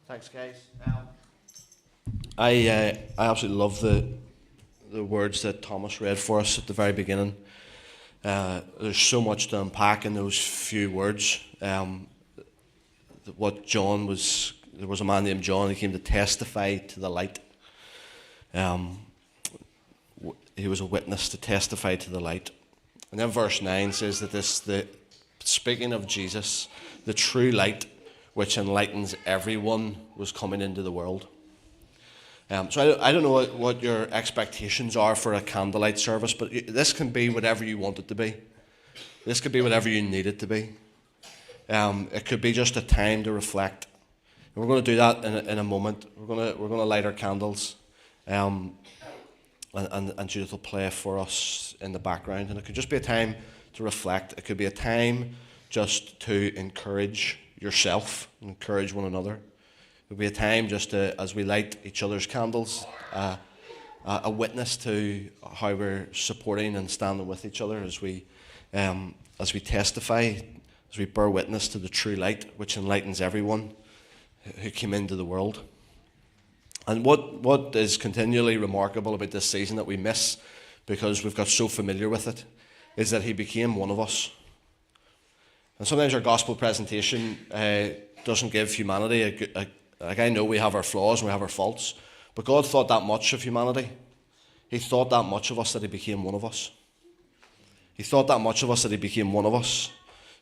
Thanks, guys. I absolutely love the words that Thomas read for us at the very beginning. There's so much to unpack in those few words. What John was, there was a man named John. He came to testify to the light. He was a witness to testify to the light. And then verse 9 says that speaking of Jesus, the true light which enlightens everyone was coming into the world. So I don't know what your expectations are for a candlelight service, but this can be whatever you want it to be. This could be whatever you need it to be. It could be just a time to reflect. And we're going to do that in a moment. We're going to light our candles, and Judith will play for us in the background. And it could just be a time to reflect. It could be a time just to encourage yourself and encourage one another. It would be a time just to, as we light each other's candles, a witness to how we're supporting and standing with each other as we testify, as we bear witness to the true light which enlightens everyone who came into the world. And what is continually remarkable about this season that we miss because we've got so familiar with it is that he became one of us. And sometimes our gospel presentation doesn't give humanity like, I know we have our flaws and we have our faults, but God thought that much of humanity. He thought that much of us that he became one of us. He thought that much of us that he became one of us.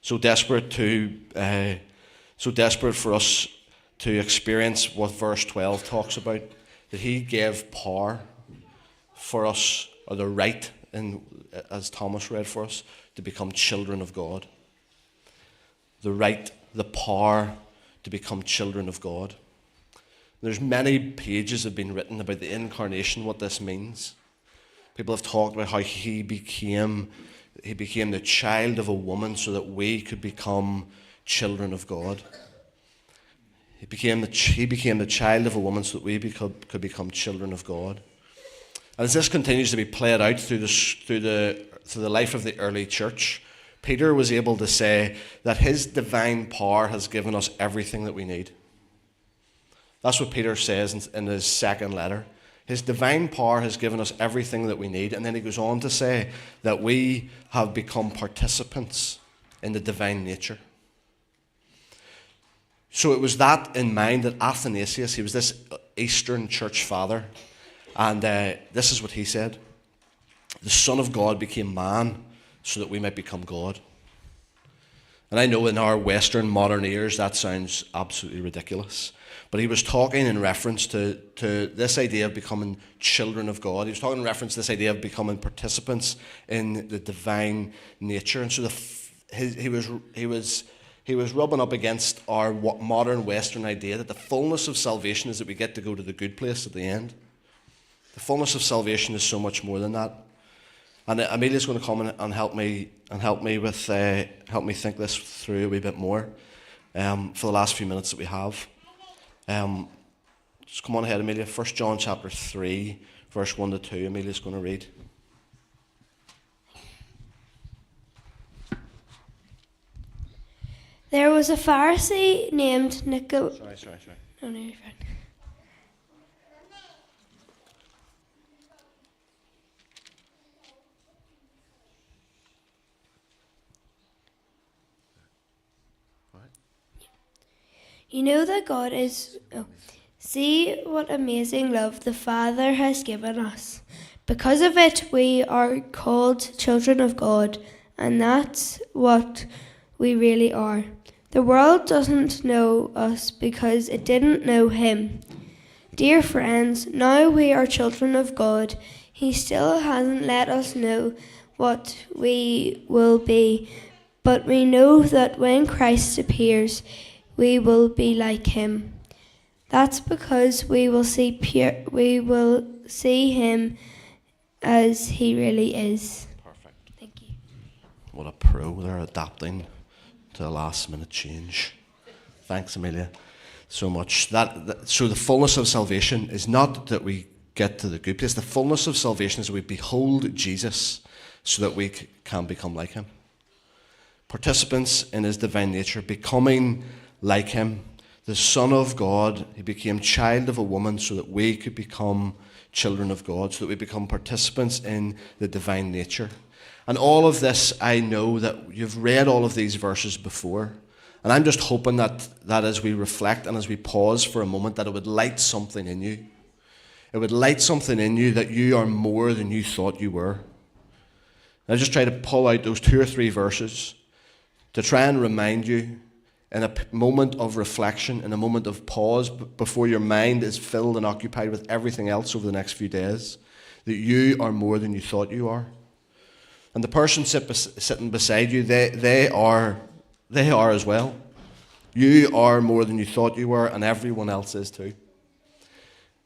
So desperate for us to experience what verse 12 talks about, that he gave power for us, or the right, as Thomas read for us, to become children of God. The right, the power to become children of God. There's many pages have been written about the incarnation, what this means. People have talked about how he became the child of a woman so that we could become children of God. He became the child of a woman so that we could become children of God. And as this continues to be played out through the life of the early church, Peter was able to say that his divine power has given us everything that we need. That's what Peter says in his second letter. His divine power has given us everything that we need. And then he goes on to say that we have become participants in the divine nature. So it was that in mind that Athanasius, he was this Eastern church father, and this is what he said: the Son of God became man so that we might become God. And I know in our Western modern ears that sounds absolutely ridiculous, but he was talking in reference to this idea of becoming children of God. He was talking in reference to this idea of becoming participants in the divine nature. And so he was rubbing up against our modern Western idea that the fullness of salvation is that we get to go to the good place at the end. The fullness of salvation is so much more than that. And Amelia's going to come and help me think this through a wee bit more for the last few minutes that we have. Just come on ahead, Amelia. 1 John chapter 3, verse 1 to 2. Amelia's going to read. There was a Pharisee named Sorry. Oh, no, you're fine. You know that God is... See what amazing love the Father has given us. Because of it, we are called children of God, and that's what we really are. The world doesn't know us because it didn't know him. Dear friends, now we are children of God. He still hasn't let us know what we will be, but we know that when Christ appears, we will be like him. That's because we will see him as he really is. Perfect. Thank you. What a pro. They're adapting to a last minute change. Thanks, Amelia, so much. So the fullness of salvation is not that we get to the good place. The fullness of salvation is that we behold Jesus so that we can become like him. Participants in his divine nature, becoming like him. the Son of God. He became child of a woman so that we could become children of God, so that we become participants in the divine nature. And all of this, I know that you've read all of these verses before. And I'm just hoping that as we reflect and as we pause for a moment, that it would light something in you. It would light something in you that you are more than you thought you were. And I just try to pull out those 2 or 3 verses to try and remind you in a moment of reflection, in a moment of pause before your mind is filled and occupied with everything else over the next few days, that you are more than you thought you are. And the person sitting beside you, they are as well. You are more than you thought you were, and everyone else is too.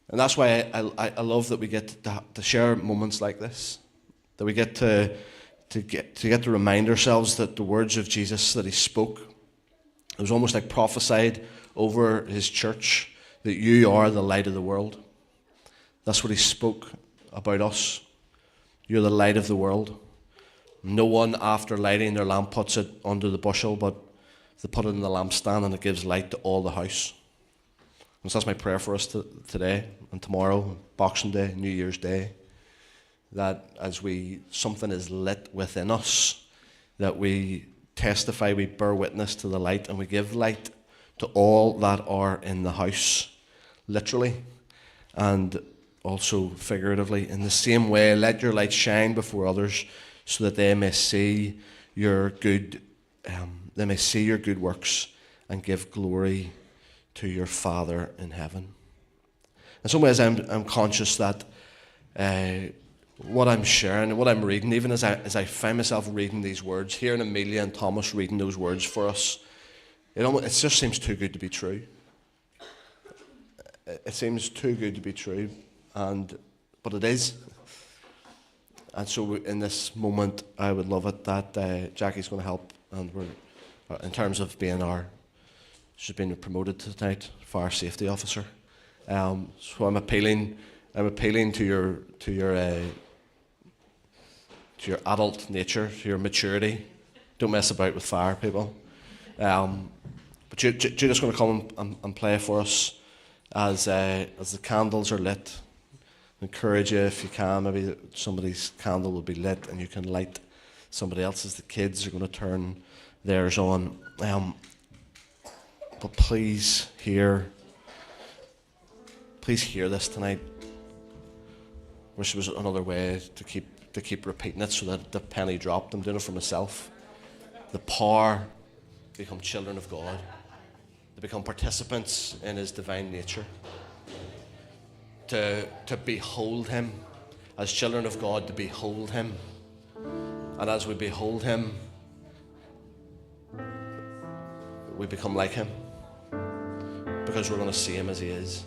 And that's why I love that we get to share moments like this, that we get to remind ourselves that the words of Jesus that he spoke, it was almost like prophesied over his church, that you are the light of the world. That's what he spoke about us. You're the light of the world. No one, after lighting their lamp, puts it under the bushel, but they put it in the lampstand and it gives light to all the house. And so that's my prayer for us today and tomorrow, Boxing Day, New Year's Day, that as something is lit within us, that we testify, we bear witness to the light, and we give light to all that are in the house, literally and also figuratively. In the same way, let your light shine before others, so that they may see your good works and give glory to your Father in heaven. In some ways, I'm conscious that what I'm sharing, what I'm reading, even as I find myself reading these words, hearing Amelia and Thomas reading those words for us, it just seems too good to be true. It seems too good to be true, but it is. And so in this moment, I would love it that Jackie's going to help, and we're in terms of she's been promoted tonight, fire safety officer. So I'm appealing to your adult nature, to your maturity. Don't mess about with fire, people. But Judith's going to come and play for us as the candles are lit. Encourage you, if you can, maybe somebody's candle will be lit and you can light somebody else's. The kids are going to turn theirs on. But please hear this tonight. Wish there was another way to keep repeating it so that the penny dropped. I'm doing it for myself. The power to become children of God, to become participants in his divine nature, to behold him as children of God, to behold him. And as we behold him, we become like him, because we're going to see him as he is.